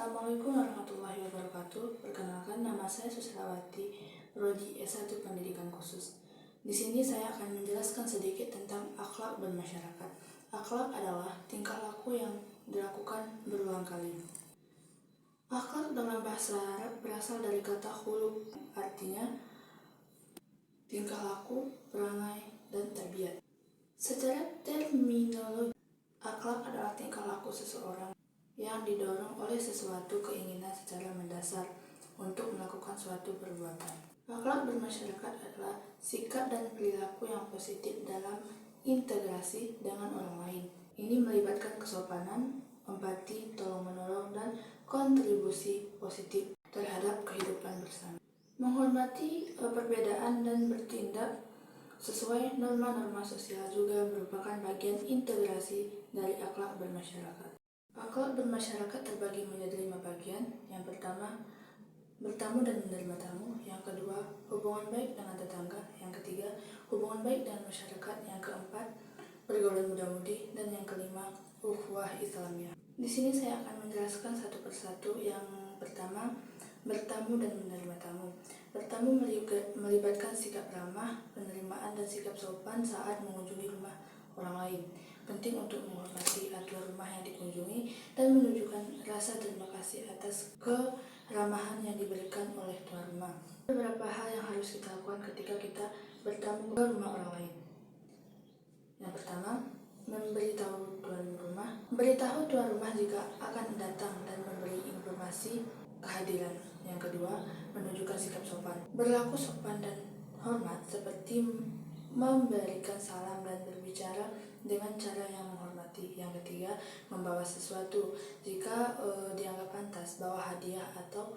Assalamualaikum warahmatullahi wabarakatuh. Perkenalkan, nama saya Susrawati, Prodi S1 Pendidikan Khusus. Di sini saya akan menjelaskan sedikit tentang akhlak bermasyarakat. Akhlak adalah tingkah laku yang dilakukan berulang kali. Akhlak dalam bahasa Arab berasal dari kata khuluq, artinya tingkah laku, perangai, dan tabiat. Secara terminologi, akhlak adalah tingkah laku seseorang yang didorong oleh sesuatu keinginan secara mendasar untuk melakukan suatu perbuatan. Akhlak bermasyarakat adalah sikap dan perilaku yang positif dalam integrasi dengan orang lain. Ini melibatkan kesopanan, empati, tolong-menolong, dan kontribusi positif terhadap kehidupan bersama. Menghormati perbedaan dan bertindak sesuai norma-norma sosial juga merupakan bagian integrasi dari akhlak bermasyarakat. Akhlak bermasyarakat terbagi menjadi 5 bagian. Yang pertama, bertamu dan menerima tamu. Yang kedua, hubungan baik dengan tetangga. Yang ketiga, hubungan baik dengan masyarakat. Yang keempat, pergaulan muda-mudi. Dan yang kelima, ukhuwah Islamiyah. Di sini saya akan menjelaskan satu persatu. Yang pertama, bertamu dan menerima tamu. Bertamu melibatkan sikap ramah, penerimaan, dan sikap sopan saat mengunjungi rumah orang lain. Penting untuk menghormati aturan rumah yang dikunjungi dan menunjukkan rasa terima kasih atas keramahan yang diberikan oleh tuan rumah. Beberapa hal yang harus kita lakukan ketika kita bertamu ke rumah orang lain. Yang pertama, memberitahu tuan rumah. Beritahu tuan rumah jika akan datang dan memberi informasi kehadiran. Yang kedua, menunjukkan sikap sopan. Berlaku sopan dan hormat seperti memberikan salam dan berbicara dengan cara yang menghormati. Yang ketiga, membawa sesuatu. Jika dianggap pantas, bawa hadiah atau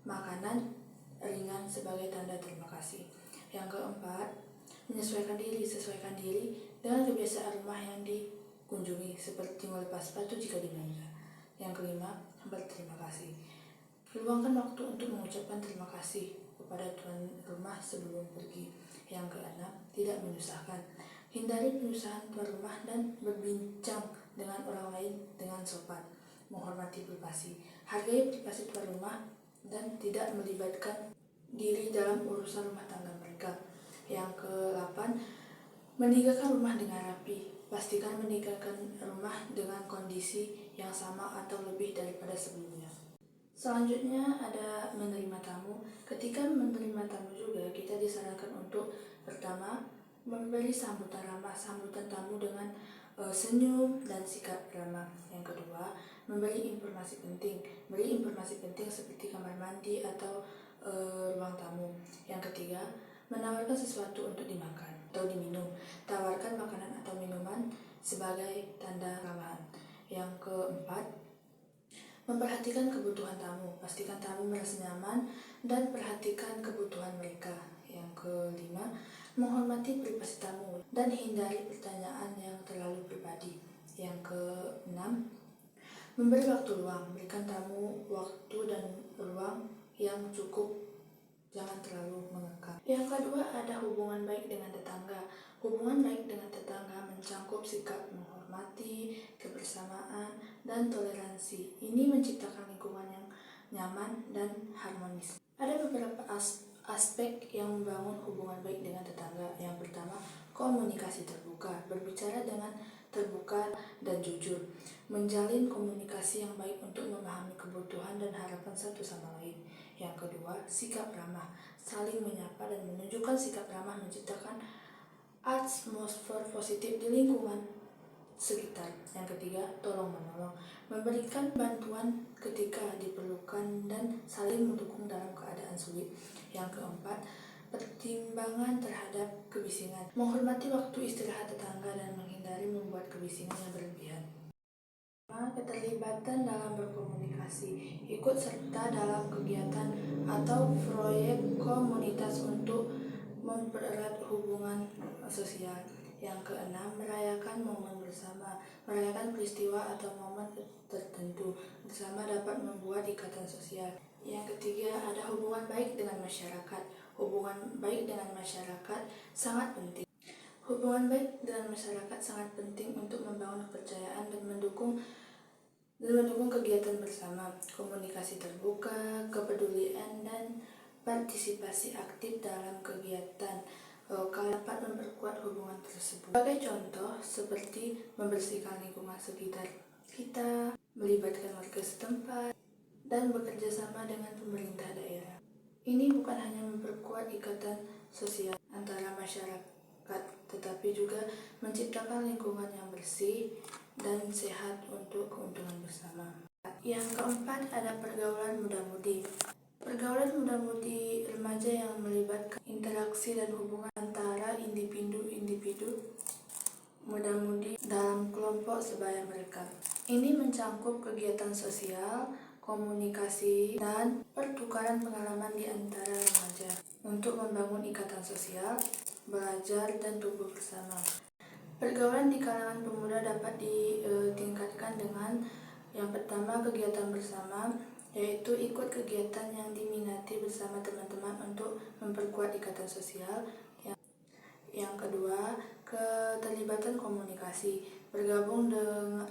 makanan ringan sebagai tanda terima kasih. Yang keempat, menyesuaikan diri. Sesuaikan diri dengan kebiasaan rumah yang dikunjungi, seperti melepas sepatu jika diminta. Yang kelima, berterima kasih. Luangkan waktu untuk mengucapkan terima kasih kepada tuan rumah sebelum pergi. Yang keenam, tidak menyusahkan. Hindari penyusahan tuan rumah dan berbincang dengan orang lain dengan sopan. Menghormati privasi. Hargai privasi tuan rumah dan tidak melibatkan diri dalam urusan rumah tangga mereka. Yang ke-8, meninggalkan rumah dengan rapi. Pastikan meninggalkan rumah dengan kondisi yang sama atau lebih daripada sebelumnya. Selanjutnya ada menerima tamu. Ketika menerima tamu juga kita disarankan untuk pertama, memberi sambutan ramah. Sambutan tamu dengan senyum dan sikap ramah. Yang kedua, memberi informasi penting. Beri informasi penting seperti kamar mandi atau ruang tamu. Yang ketiga, menawarkan sesuatu untuk dimakan atau diminum. Tawarkan makanan atau minuman sebagai tanda keramahan. Yang keempat, memperhatikan kebutuhan tamu. Pastikan tamu merasa nyaman dan perhatikan kebutuhan mereka. Yang kelima, menghormati privasi tamu dan hindari pertanyaan yang terlalu pribadi. Yang keenam, memberi waktu luang. Berikan tamu waktu dan ruang yang cukup, jangan terlalu mengekang. Yang kedua ada hubungan baik dengan tetangga. Hubungan baik dengan tetangga mencakup sikap menghormati, kebersamaan, dan toleransi. Ini menciptakan lingkungan yang nyaman dan harmonis. Ada beberapa aspek yang membangun hubungan baik dengan tetangga. Yang pertama, komunikasi terbuka. Berbicara dengan terbuka dan jujur. Menjalin komunikasi yang baik untuk memahami kebutuhan dan harapan satu sama lain. Yang kedua, sikap ramah. Saling menyapa dan menunjukkan sikap ramah menciptakan atmosfer positif di lingkungan sekitar. Yang ketiga, tolong menolong. Memberikan bantuan ketika diperlukan dan saling mendukung dalam keadaan sulit. Yang keempat, pertimbangan terhadap kebisingan. Menghormati waktu istirahat tetangga dan menghindari membuat kebisingan yang berlebihan. Keterlibatan dalam berkomunikasi. Ikut serta dalam kegiatan atau proyek komunitas untuk mempererat hubungan sosial. Yang keenam, merayakan momen bersama. Merayakan peristiwa atau momen tertentu bersama dapat membuat ikatan sosial. Yang ketiga, ada hubungan baik dengan masyarakat. Hubungan baik dengan masyarakat sangat penting. Hubungan baik dengan masyarakat sangat penting untuk membangun kepercayaan dan mendukung kegiatan bersama. Komunikasi komunikasi terbuka, kepedulian, dan partisipasi aktif dalam kegiatan kalau dapat memperkuat hubungan tersebut. Sebagai contoh, seperti membersihkan lingkungan sekitar kita, melibatkan warga setempat, dan bekerja sama dengan pemerintah daerah. Ini bukan hanya memperkuat ikatan sosial antara masyarakat, tetapi juga menciptakan lingkungan yang bersih dan sehat untuk keuntungan bersama. Yang keempat, ada pergaulan muda-mudi. Pergaulan muda-mudi remaja yang melibatkan interaksi dan hubungan antara individu-individu muda-mudi dalam kelompok sebaya mereka. Ini mencakup kegiatan sosial, komunikasi, dan pertukaran pengalaman di antara remaja untuk membangun ikatan sosial, belajar, dan tumbuh bersama. Pergaulan di kalangan pemuda dapat ditingkatkan dengan yang pertama, kegiatan bersama, yaitu ikut kegiatan yang diminati bersama teman-teman untuk memperkuat ikatan sosial. Yang kedua, keterlibatan komunikasi, bergabung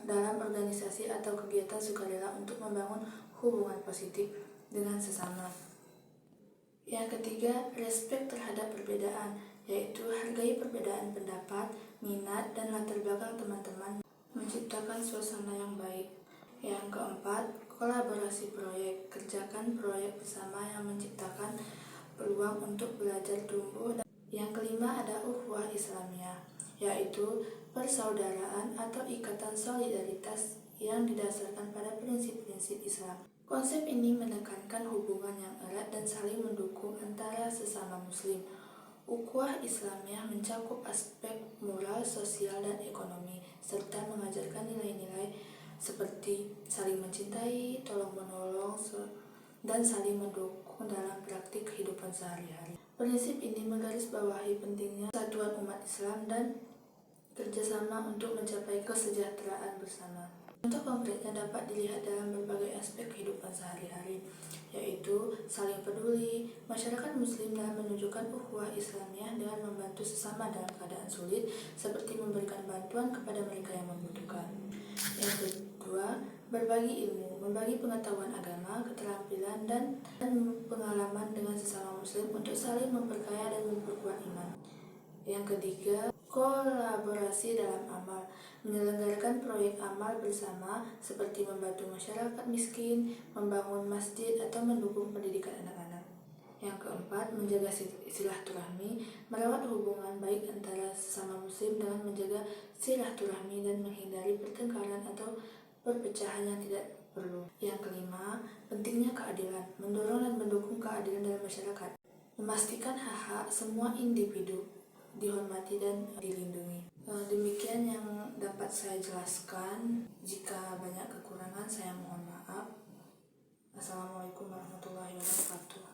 dalam organisasi atau kegiatan sukarela untuk membangun hubungan positif dengan sesama. Yang ketiga, respek terhadap perbedaan, yaitu hargai perbedaan pendapat, minat, dan latar belakang teman-teman, menciptakan suasana yang baik. Yang keempat, kolaborasi proyek, kerjakan proyek bersama yang menciptakan peluang untuk belajar tumbuh. Yang kelima, ada ukhuwah Islamiyah, yaitu persaudaraan atau ikatan solidaritas yang didasarkan pada prinsip-prinsip Islam. Konsep ini menekankan hubungan yang erat dan saling mendukung antara sesama muslim. Ukhuwah Islamiyah mencakup aspek moral, sosial, dan ekonomi, serta mengajarkan nilai-nilai seperti saling mencintai, tolong-menolong, dan saling mendukung dalam praktik kehidupan sehari-hari. Prinsip ini menggarisbawahi pentingnya persatuan umat Islam dan kerjasama untuk mencapai kesejahteraan bersama. Contoh konkretnya dapat dilihat dalam berbagai aspek kehidupan sehari-hari, yaitu saling peduli. Masyarakat muslim dalam menunjukkan ukhuwah Islamiyah dengan membantu sesama dalam keadaan sulit, seperti memberikan bantuan kepada mereka yang membutuhkan. Yang kedua, berbagi ilmu, membagi pengetahuan agama, keterampilan, dan pengalaman dengan sesama muslim untuk saling memperkaya dan memperkuat iman. Yang ketiga, kolaborasi dalam amal, menyelenggarakan proyek amal bersama seperti membantu masyarakat miskin, membangun masjid, atau mendukung pendidikan anak-anak. Yang keempat, menjaga silaturahmi, merawat hubungan baik antara sesama muslim dengan menjaga silaturahmi dan menghindari pertengkaran atau perpecahan yang tidak perlu. Yang kelima, pentingnya keadilan, mendorong dan mendukung keadilan dalam masyarakat, memastikan hak-hak semua individu dihormati dan dilindungi. Demikian yang dapat saya jelaskan. Jika banyak kekurangan, saya mohon maaf. Assalamualaikum warahmatullahi wabarakatuh.